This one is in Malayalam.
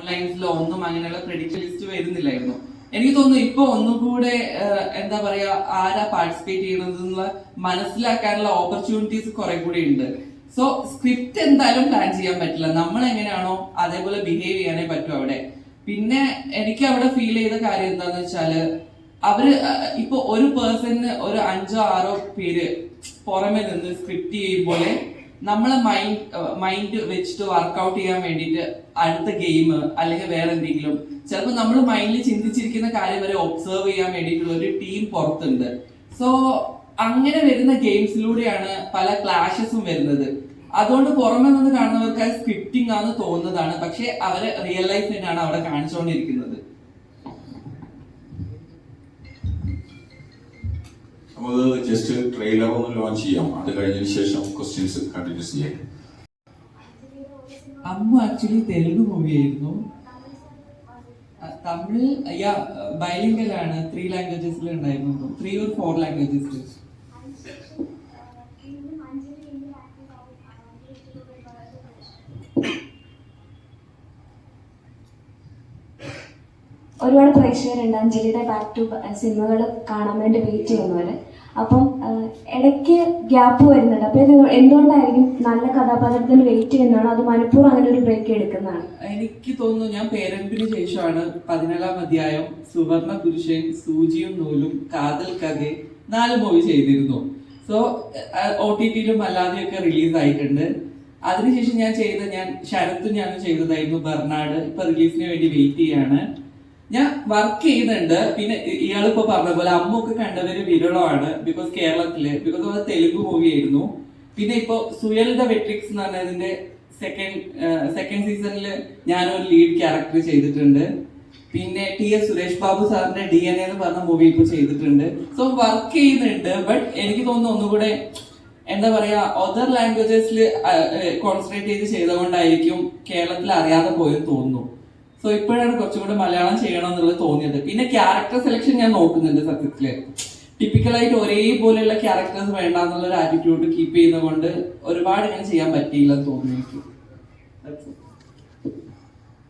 ലൈൻസിലോ ഒന്നും അങ്ങനെയുള്ള ക്രെഡിറ്റ് ലിസ്റ്റ് വരുന്നില്ലായിരുന്നു. എനിക്ക് തോന്നുന്നു ഇപ്പൊ ഒന്നുകൂടെ എന്താ പറയാ ആരാ പാർട്ടിസിപ്പേറ്റ് ചെയ്യണമെന്നുള്ള മനസ്സിലാക്കാനുള്ള ഓപ്പർച്യൂണിറ്റീസ് കുറെ കൂടി ഉണ്ട്. സോ സ്ക്രിപ്റ്റ് എന്തായാലും പ്ലാൻ ചെയ്യാൻ പറ്റില്ല, നമ്മൾ എങ്ങനെയാണോ അതേപോലെ ബിഹേവ് ചെയ്യാനേ പറ്റും അവിടെ. പിന്നെ എനിക്ക് അവിടെ ഫീൽ ചെയ്ത കാര്യം എന്താന്ന് വെച്ചാല് അവര് ഇപ്പൊ ഒരു പേഴ്സണിന് ഒരു 5-6 പേര് പുറമെ നിന്ന് സ്ക്രിപ്റ്റ് ചെയ്യുമ്പോലെ നമ്മളെ മൈൻഡ് വെച്ചിട്ട് വർക്ക്ഔട്ട് ചെയ്യാൻ വേണ്ടിയിട്ട് അടുത്ത ഗെയിം അല്ലെങ്കിൽ വേറെ എന്തെങ്കിലും ചിലപ്പോൾ നമ്മൾ മൈൻഡിൽ ചിന്തിച്ചിരിക്കുന്ന കാര്യം വരെ ഒബ്സർവ് ചെയ്യാൻ വേണ്ടിയിട്ടുള്ള ഒരു ടീം പുറത്തുണ്ട്. സോ അങ്ങനെ വരുന്ന ഗെയിംസിലൂടെയാണ് പല ക്ലാഷസും വരുന്നത്. അതുകൊണ്ട് പുറമെ നിന്ന് കാണുന്നവർക്ക് അത് സ്ക്രിപ്റ്റിംഗ് ആണെന്ന് തോന്നുന്നതാണ്, പക്ഷെ അവര് റിയൽ ലൈഫ് തന്നെയാണ് അവിടെ കാണിച്ചുകൊണ്ടിരിക്കുന്നത്. നമുക്ക് ജസ്റ്റ് ട്രെയിലർ ഒന്ന് ലോഞ്ച് ചെയ്യാം, അത് കഴിഞ്ഞതിന് ശേഷം ക്വസ്റ്റ്യൻസ് കണ്ടിന്യൂ ചെയ്യാം. അമ്മ ആക്ച്വലി തെലുങ്ക് മൂവി ആയിരുന്നു. തമിഴ് ബൈലിംഗലാണ്, 3 ലാംഗ്വേജസിൽ ഉണ്ടായിരുന്നു, 3 or 4 ലാംഗ്വേജസിൽ. ഒരുപാട് പ്രേക്ഷകരുണ്ട് അഞ്ജലിയുടെ ബാക്ക് ടു സിനിമകൾ കാണാൻ വേണ്ടി വെയിറ്റ് ചെയ്യുന്നവര്. അപ്പം ഇടയ്ക്ക് ഗ്യാപ്പ് വരുന്നുണ്ട്. അപ്പൊ ഇത് എന്തുകൊണ്ടായിരിക്കും? നല്ല കഥാപാത്രത്തിന് വെയിറ്റ് ചെയ്യുന്നതാണോ അത് മനഃപൂർവ്വം അങ്ങനെ ഒരു ബ്രേക്ക് എടുക്കുന്നതാണ്? എനിക്ക് തോന്നുന്നു ഞാൻ പേരൻപിന് ശേഷമാണ് 14ാം അധ്യായം, സുവർണ പുരുഷൻ, സൂചിയും നൂലും, കാതൽ കഥെ 4 മൂവി ചെയ്തിരുന്നു. സോ OTT-യിലും അല്ലാതെയൊക്കെ റിലീസ് ആയിട്ടുണ്ട്. അതിനുശേഷം ഞാൻ ശരത്തും ഞാനും ചെയ്തതായിരുന്നു ബർണാഡ്. ഇപ്പൊ റിലീസിന് വേണ്ടി വെയിറ്റ് ചെയ്യാണ്. ഞാൻ വർക്ക് ചെയ്യുന്നുണ്ട്. പിന്നെ ഇയാളിപ്പോ പറഞ്ഞ പോലെ അമ്മൊക്കെ കണ്ടവര് വിരളമാണ്, ബിക്കോസ് അത് തെലുങ്ക് മൂവി ആയിരുന്നു. പിന്നെ ഇപ്പൊ സുയൽ ദ വെട്രിക്സ് എന്ന് പറഞ്ഞതിന്റെ സെക്കൻഡ് സീസണിൽ ഞാനൊരു ലീഡ് ക്യാരക്ടർ ചെയ്തിട്ടുണ്ട്. പിന്നെ TS സുരേഷ് ബാബു സാറിന്റെ DNA എന്ന് പറഞ്ഞ മൂവി ഇപ്പൊ ചെയ്തിട്ടുണ്ട്. സോ വർക്ക് ചെയ്യുന്നുണ്ട്. ബട്ട് എനിക്ക് തോന്നുന്നു ഒന്നുകൂടെ എന്താ പറയാ അതർ ലാംഗ്വേജസിൽ കോൺസെൻട്രേറ്റ് ചെയ്ത് ചെയ്തുകൊണ്ടായിരിക്കും കേരളത്തിൽ അറിയാതെ പോയെന്ന് തോന്നുന്നു. സോ ഇപ്പോഴാണ് കുറച്ചും കൂടെ മലയാളം ചെയ്യണം എന്നുള്ളത് തോന്നിയത്. പിന്നെ ക്യാരക്ടർ സെലക്ഷൻ ഞാൻ നോക്കുന്നുണ്ട്. സത്യത്തില് ടിപ്പിക്കലായിട്ട് ഒരേപോലെയുള്ള ക്യാരക്ടേഴ്സ് വേണ്ട എന്നുള്ള ഒരു ആറ്റിറ്റ്യൂഡ് കീപ്പ് ചെയ്യുന്നത് കൊണ്ട് ഒരുപാട് ഇങ്ങനെ ചെയ്യാൻ പറ്റിയില്ലെന്ന് തോന്നുന്നു എനിക്ക്.